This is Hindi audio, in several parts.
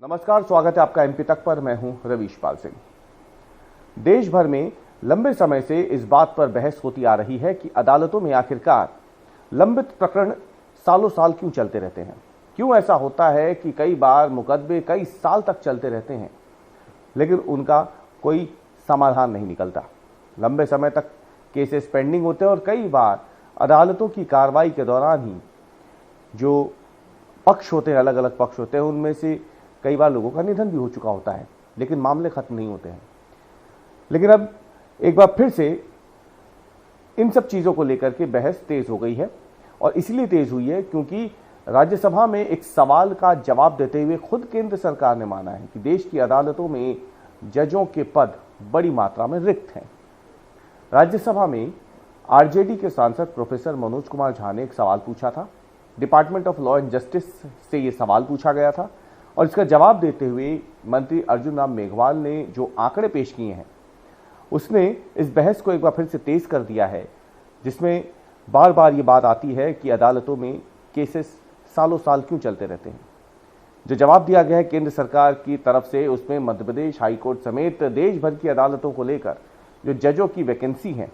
नमस्कार, स्वागत है आपका एमपी तक पर। मैं हूं रवीश पाल सिंह। देश भर में लंबे समय से इस बात पर बहस होती आ रही है कि अदालतों में आखिरकार लंबित प्रकरण सालों साल क्यों चलते रहते हैं। क्यों ऐसा होता है कि कई बार मुकदमे कई साल तक चलते रहते हैं लेकिन उनका कोई समाधान नहीं निकलता। लंबे समय तक केसेस पेंडिंग होते हैं और कई बार अदालतों की कार्रवाई के दौरान ही जो पक्ष होते हैं, अलग अलग पक्ष होते हैं, उनमें से कई बार लोगों का निधन भी हो चुका होता है लेकिन मामले खत्म नहीं होते हैं। लेकिन अब एक बार फिर से इन सब चीज़ों को लेकर के बहस तेज हो गई है और इसलिए तेज हुई है क्योंकि राज्यसभा में एक सवाल का जवाब देते हुए खुद केंद्र सरकार ने माना है कि देश की अदालतों में जजों के पद बड़ी मात्रा में रिक्त हैं। राज्यसभा में आरजेडी के सांसद प्रोफेसर मनोज कुमार झा ने एक सवाल पूछा था। Department of law and justice से ये सवाल पूछा गया था और इसका जवाब देते हुए मंत्री अर्जुन राम मेघवाल ने जो आंकड़े पेश किए हैं उसने इस बहस को एक बार फिर से तेज कर दिया है, जिसमें बार बार ये बात आती है कि अदालतों में केसेस सालों साल क्यों चलते रहते हैं। जो जवाब दिया गया है केंद्र सरकार की तरफ से उसमें मध्य प्रदेश हाईकोर्ट समेत देश भर की अदालतों को लेकर जो जजों की वैकेंसी है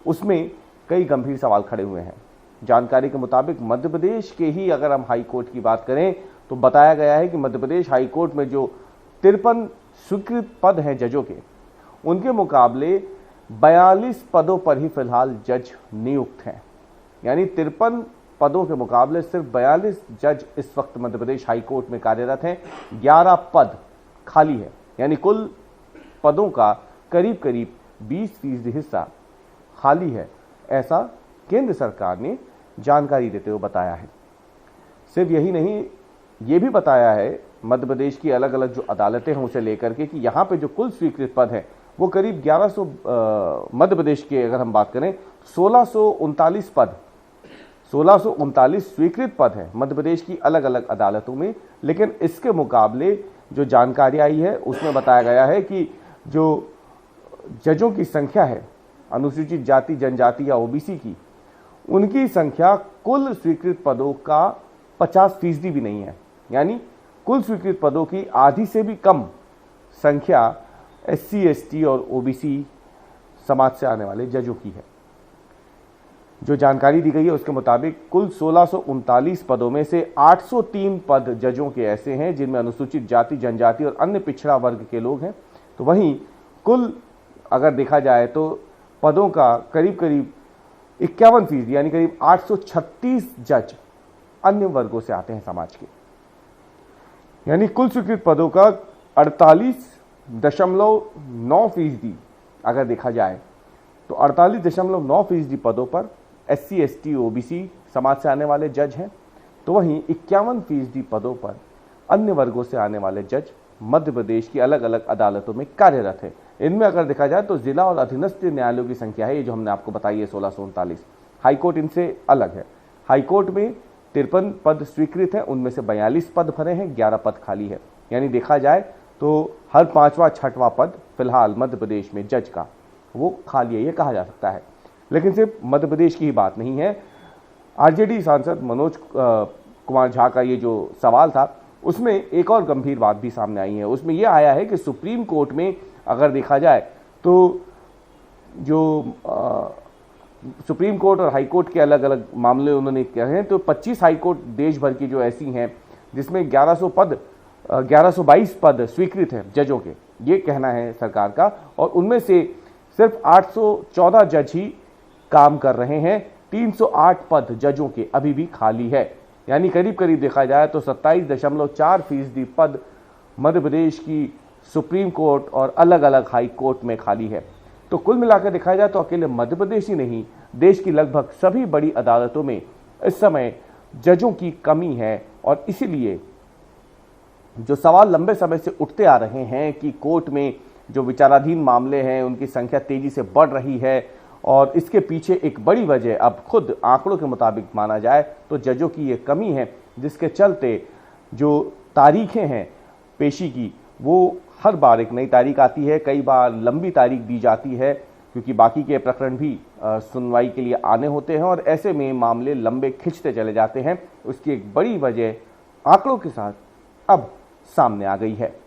उसमें कई गंभीर सवाल खड़े हुए हैं। जानकारी के मुताबिक मध्य प्रदेश के ही अगर हम हाई कोर्ट की बात करें तो बताया गया है कि मध्य प्रदेश हाई कोर्ट में जो 53 स्वीकृत पद हैं जजों के, उनके मुकाबले 42 पदों पर ही फिलहाल जज नियुक्त हैं। यानी 53 पदों के मुकाबले सिर्फ 42 जज इस वक्त मध्य प्रदेश हाई कोर्ट में कार्यरत हैं। 11 पद खाली है, यानी कुल पदों का करीब करीब 20% हिस्सा खाली है, ऐसा केंद्र सरकार ने जानकारी देते हुए बताया है। सिर्फ यही नहीं, ये भी बताया है मध्य प्रदेश की अलग अलग जो अदालतें हैं उसे लेकर के कि यहाँ पे जो कुल स्वीकृत पद हैं वो करीब 1100 मध्य प्रदेश के अगर हम बात करें 1639 स्वीकृत पद हैं मध्य प्रदेश की अलग अलग अदालतों में। लेकिन इसके मुकाबले जो जानकारी आई है उसमें बताया गया है कि जो जजों की संख्या है अनुसूचित जाति जनजाति या ओबीसी की, उनकी संख्या कुल स्वीकृत पदों का 50% भी नहीं है। यानी कुल स्वीकृत पदों की आधी से भी कम संख्या एससी एसटी और ओबीसी समाज से आने वाले जजों की है। जो जानकारी दी गई है उसके मुताबिक कुल 1639 पदों में से 803 पद जजों के ऐसे हैं जिनमें अनुसूचित जाति जनजाति और अन्य पिछड़ा वर्ग के लोग हैं। तो वहीं कुल अगर देखा जाए तो पदों का करीब करीब 51% यानी करीब 836 जज अन्य वर्गों से आते हैं समाज के। यानी कुल स्वीकृत पदों का 48.9% अगर देखा जाए तो 48.9% पदों पर एससी एसटी ओबीसी समाज से आने वाले जज हैं। तो वहीं 51% पदों पर अन्य वर्गों से आने वाले जज मध्य प्रदेश की अलग अलग अदालतों में कार्यरत है। इनमें अगर देखा जाए तो जिला और अधीनस्थ न्यायालयों की संख्या है, ये जो हमने आपको बताई है 1639। हाईकोर्ट इनसे अलग है। हाईकोर्ट में 53 पद स्वीकृत हैं, उनमें से 42 पद भरे हैं, 11 पद खाली है। यानी देखा जाए तो हर 5वां 6वां पद फिलहाल मध्य प्रदेश में जज का वो खाली है, ये कहा जा सकता है। लेकिन सिर्फ मध्य प्रदेश की ही बात नहीं है। आरजेडी सांसद मनोज कुमार झा का ये जो सवाल था उसमें एक और गंभीर बात भी सामने आई है। उसमें यह आया है कि सुप्रीम कोर्ट में अगर देखा जाए तो जो सुप्रीम कोर्ट और हाई कोर्ट के अलग अलग मामले उन्होंने किए हैं, तो 25 हाई कोर्ट देश भर की जो ऐसी हैं जिसमें 1122 पद स्वीकृत हैं जजों के, ये कहना है सरकार का। और उनमें से सिर्फ 814 जज ही काम कर रहे हैं, 308 पद जजों के अभी भी खाली है। यानी करीब करीब देखा जाए तो 27.4% पद मध्य प्रदेश की सुप्रीम कोर्ट और अलग अलग हाई कोर्ट में खाली है। तो कुल मिलाकर देखा जाए तो अकेले मध्य प्रदेश ही नहीं, देश की लगभग सभी बड़ी अदालतों में इस समय जजों की कमी है। और इसीलिए जो सवाल लंबे समय से उठते आ रहे हैं कि कोर्ट में जो विचाराधीन मामले हैं उनकी संख्या तेजी से बढ़ रही है और इसके पीछे एक बड़ी वजह अब खुद आंकड़ों के मुताबिक माना जाए तो जजों की ये कमी है, जिसके चलते जो तारीखें हैं पेशी की वो हर बार एक नई तारीख आती है, कई बार लंबी तारीख दी जाती है क्योंकि बाकी के प्रकरण भी सुनवाई के लिए आने होते हैं और ऐसे में मामले लंबे खिंचते चले जाते हैं। उसकी एक बड़ी वजह आंकड़ों के साथ अब सामने आ गई है।